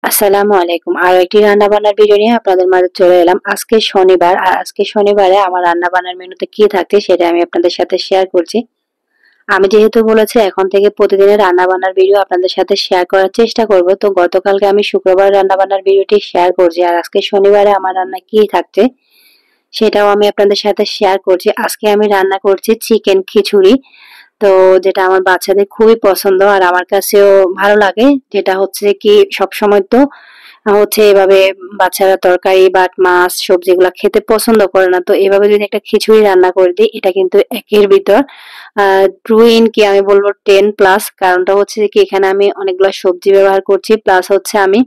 আসসালামু আলাইকুম। আরো একটি রান্না বান্নার ভিডিও নিয়ে আপনাদের মাঝে চলে এলাম। আজকে শনিবার আর আজকে শনিবারে আমার রান্না বান্নার মেনুতে কি থাকছে সেটা আমি আপনাদের সাথে শেয়ার করছি। আমি যেহেতু বলেছি এখন থেকে প্রতিদিনের রান্না বান্নার ভিডিও আপনাদের সাথে শেয়ার করার চেষ্টা করব। তো গতকালকে আমি শুক্রবার রান্না বান্নার ভিডিওটি শেয়ার করছি আর আজকে শনিবারে আমার রান্না কি থাকছে সেটাও আমি আপনাদের সাথে শেয়ার করছি। আজকে আমি রান্না করছি চিকেন খিচুড়ি। তো যেটা আমার বাচ্চাদের খুবই পছন্দ আর আমার কাছেও ভালো লাগে। যেটা হচ্ছে কি সবসময় তো হচ্ছে এভাবে বাচ্চারা তরকারি বা মাছ সবজি এগুলা খেতে পছন্দ করে না। তো এভাবে যদি একটা খিচুড়ি রান্না করে দিই এটা কিন্তু একের ভিতর 2 ইন কি আমি বলবো 10 প্লাস। কারণটা হচ্ছে কি এখানে আমি অনেকগুলা সবজি ব্যবহার করছি প্লাস হচ্ছে আমি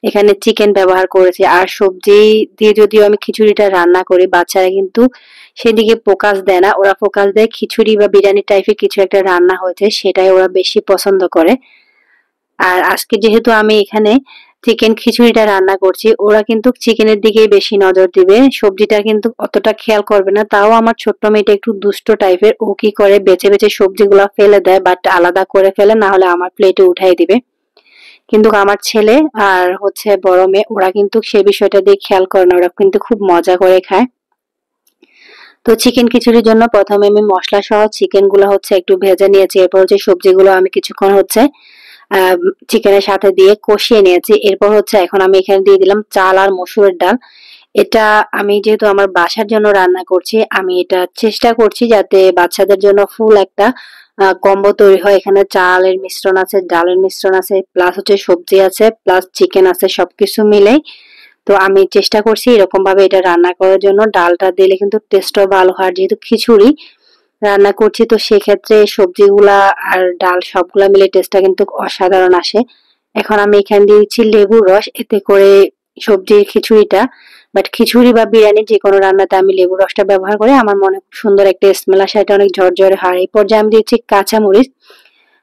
এখানে চিকেন ব্যবহার করেছি। আর সবজি দিয়ে যদিও আমি খিচুড়িটা রান্না করি বাচ্চারা কিন্তু সেদিকে ফোকাস দেয় না। ওরা ফোকাস দেয় খিচুড়ি বা বিরিয়ানি টাইপের কিছু একটা রান্না হয়েছে সেটাই ওরা বেশি পছন্দ করে। আর আজকে যেহেতু আমি এখানে চিকেন খিচুড়িটা রান্না করছি ওরা কিন্তু চিকেনের দিকেই বেশি নজর দিবে, সবজিটা কিন্তু অতটা খেয়াল করবে না। তাও আমার ছোট্ট মেয়েটা একটু দুষ্ট টাইপের, ও কি করে বেছে বেছে সবজিগুলা ফেলে দেয় বাট আলাদা করে ফেলে, না হলে আমার প্লেটে উঠাই দিবে। কিন্তু আমার ছেলে আর হচ্ছে বড় মেয়ে ওরা কিন্তু সেই বিষয়টা দিয়ে খেয়াল করে না, ওরা কিন্তু খুব মজা করে খায়। তো চিকেন খিচুড়ির জন্য প্রথমে আমি মশলা সহ চিকেন গুলো হচ্ছে একটু ভেজে নিয়েছি, এরপর হচ্ছে সবজিগুলো আমি কিছুক্ষণ হচ্ছে চিকেনের সাথে দিয়ে কষিয়ে নিয়েছি। এরপর হচ্ছে এখন আমি এখানে দিয়ে দিলাম চাল আর মসুরের ডাল। এটা আমি যেহেতু আমার বাসার জন্য রান্না করছি আমি এটা চেষ্টা করছি যাতে বাচ্চাদের জন্য ফুল একটা কম্বো তৈরি হয়। এখানে চালের মিশ্রণ আছে, ডালের মিশ্রণ আছে, প্লাস হচ্ছে সবজি আছে, প্লাস চিকেন আছে, সবকিছু মিলেই তো আমি চেষ্টা করছি এরকম ভাবে এটা রান্না করার জন্য। ডালটা দিলে কিন্তু টেস্টও ভালো হয়, যেহেতু খিচুড়ি রান্না করছি তো সেক্ষেত্রে সবজিগুলা আর ডাল সবগুলা মিলে টেস্টটা কিন্তু অসাধারণ আসে। এখন আমি এখানে দিয়েছি লেবুর রস, এতে করে সবজির খিচুড়িটা বাট খিচুড়ি বা বিরিয়ানি যে কোনো রান্নাতে আমি লেবুর রসটা ব্যবহার করি, আমার মনে খুব সুন্দর একটা স্মেল আসে, এটা অনেক ঝরঝরে হয়। এই পর্যায়ে আমি দিয়েছি কাঁচা মরিচ।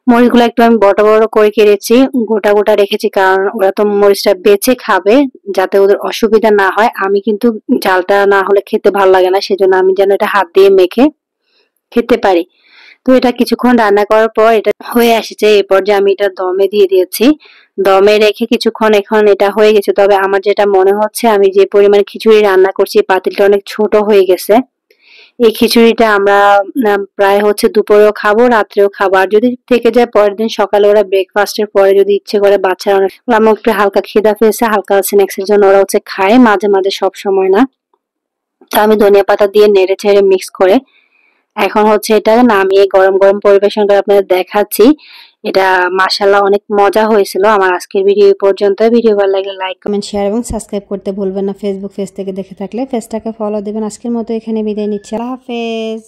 মরিচগুলো একটু আমি বড় বড় করে কেটেছি, গোটা গোটা রেখেছি কারণ ওরা তো মরিচটা বেছে খাবে, যাতে ওদের অসুবিধা না হয়। আমি কিন্তু ঝালটা না হলে খেতে ভালো লাগে না, সেজন্য আমি যেন এটা হাত দিয়ে মেখে খেতে পারি। তো এটা কিছুক্ষণ রান্না করার পর এটা হয়ে এসেছে, এই পর্যায়ে আমি এটা দমে দিয়ে দিয়েছি। দমে রেখে কিছুক্ষণ এখন এটা হয়ে গেছে, তবে আমার যেটা মনে হচ্ছে আমি যে পরিমাণে খিচুড়ি রান্না করছি পাতিলটা অনেক ছোট হয়ে গেছে। এই খিচুড়িটা আমরা প্রায় হচ্ছে দুপুরেও খাবো, রাত্রেও খাবো, আর যদি থেকে যায় পরের দিন সকালে ওরা ব্রেকফাস্টের পরে যদি ইচ্ছে করে বাচ্চারা অনেক আমার একটু হালকা খিদা পেয়েছে হালকা স্ন্যাক্স এর জন্য ওরা হচ্ছে খায় মাঝে মাঝে, সব সময় না। তো আমি ধনিয়া পাতা দিয়ে নেড়ে ছেড়ে মিক্স করে এখন হচ্ছে এটা নামিয়ে গরম গরম পরিবেশন করে আপনাদের দেখাচ্ছি। এটা মাশাআল্লাহ অনেক মজা হয়েছিল। আমার আজকের ভিডিও এই পর্যন্ত। ভিডিও ভালো লাগলে লাইক কমেন্ট শেয়ার এবং সাবস্ক্রাইব করতে ভুলবেন না। ফেসবুক পেজ থেকে দেখে থাকলে পেজটাকে ফলো দিবেন। আজকের মতো এখানে বিদায় নিচ্ছি। আল্লাহ হাফেজ।